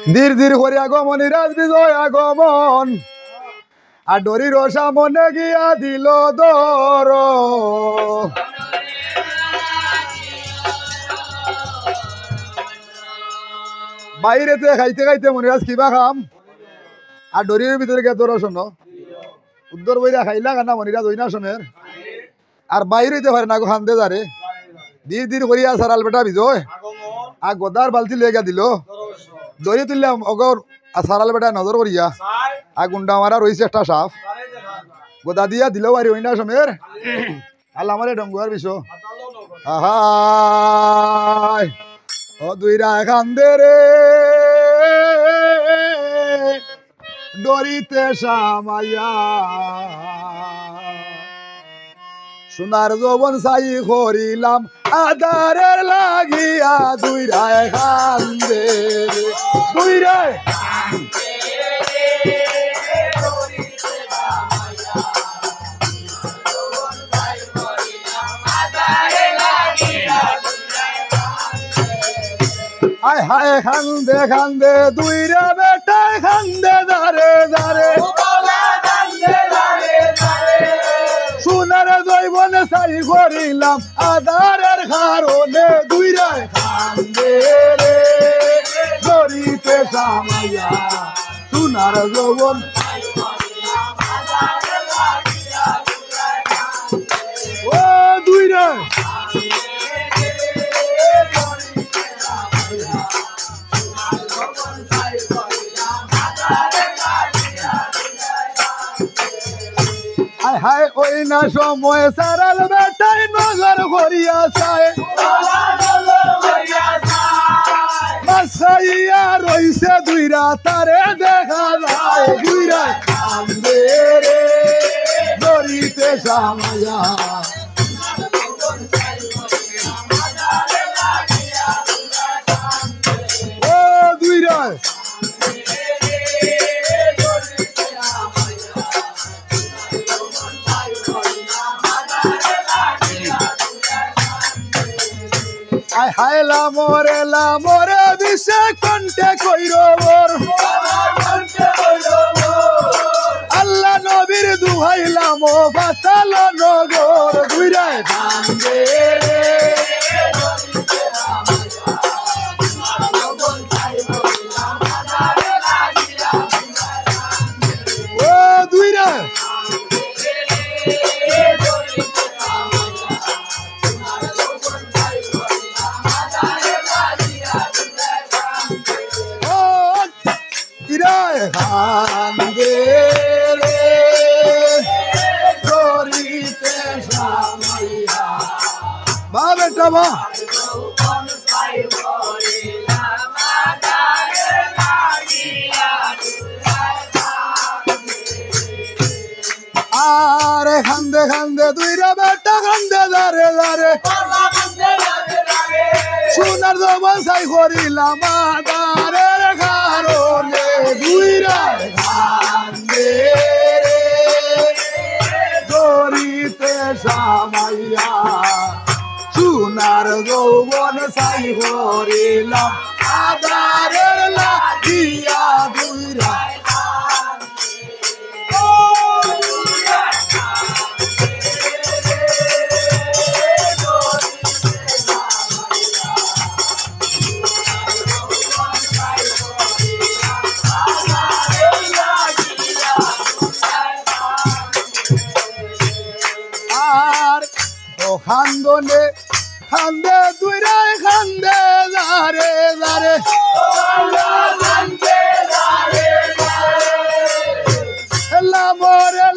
ধীর ধীর করে আগমন রাজ বিজয় আগমন আর ডরির সামনে গিয়া দিল দর বাইরেতে খাইতে খাইতে মনিরাজ কিবা খাম আর ডরির ভিতরে গে তোর শোনো উত্তর বইরা খাইলা কানা মনিরাজ ওই না শোনের আর বাইরে হইতে পারে না গো খান্দে যারে ধীর ধীর করিয়া সারাল বেটা বিজয় আর গদার বালতি লেগে দিল দড়ি তুললাম অগর আর সারাল বেটা নজর করিয়া আর গুন্ডা মারা রয়েছে একটা সাফ গোদা দিয়া দিল বাড়ি ওই না শোনের আল্লাহ আমারে ডঙ্গুয়ার বিষ আহাই ও দুইরা খান্দে রে ডরিতে সামাইয়া সোনার যৌবন সাই করিলাম আদারের লাগিয়া দুইরায় খান্দে দুইরায় হায় হায় খান্দে খান্দে দুইরা বেটায় খান্দে দারে দারে সোনার জৈবনে সাই করিলাম আদারের কারণে দুইরায় খান্দে রে ধরিতে সামাইয়া সোনার যৌবন ও দুইরায় হায় ওই না সময় সারাল বেটায় নজর করিয়া চায় মাসাইয়া রইছে দুইরা তারে দেখা যায় দুইরা কান্দে রে ধরিতে সামাইয়া ও দুইরা হায় লামরে বিষে কণ্ঠে কইরবর আল্লাহ নবীর দুহাইলাম বাতাল নগর দুইরায় কান্দে ও দুইরায় খান্দে রে ধরিতে সামাইয়া বা বেটা বা আরে খান্দে খান্দে দুইরা বেটা খান্দে দারে দারে সোনার জবান সাই করিলাম আদারের কারণে দুইরা খান্দে রে ধরিতে সামাইয়া সোনার যৌবন সাই করিলাম আদারের লাগিয়া দুইরা খান্দনে খান্দে দুইরায় খান্দে দারে দারে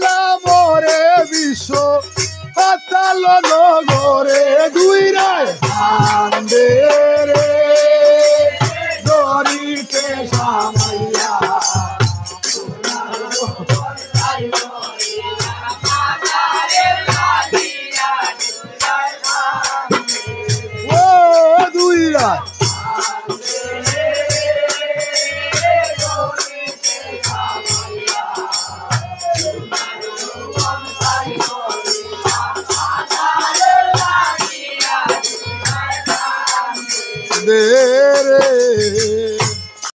লামরে বিশ্ব পাতাল নগরে দুইরায় খান্দে রে ধরিতে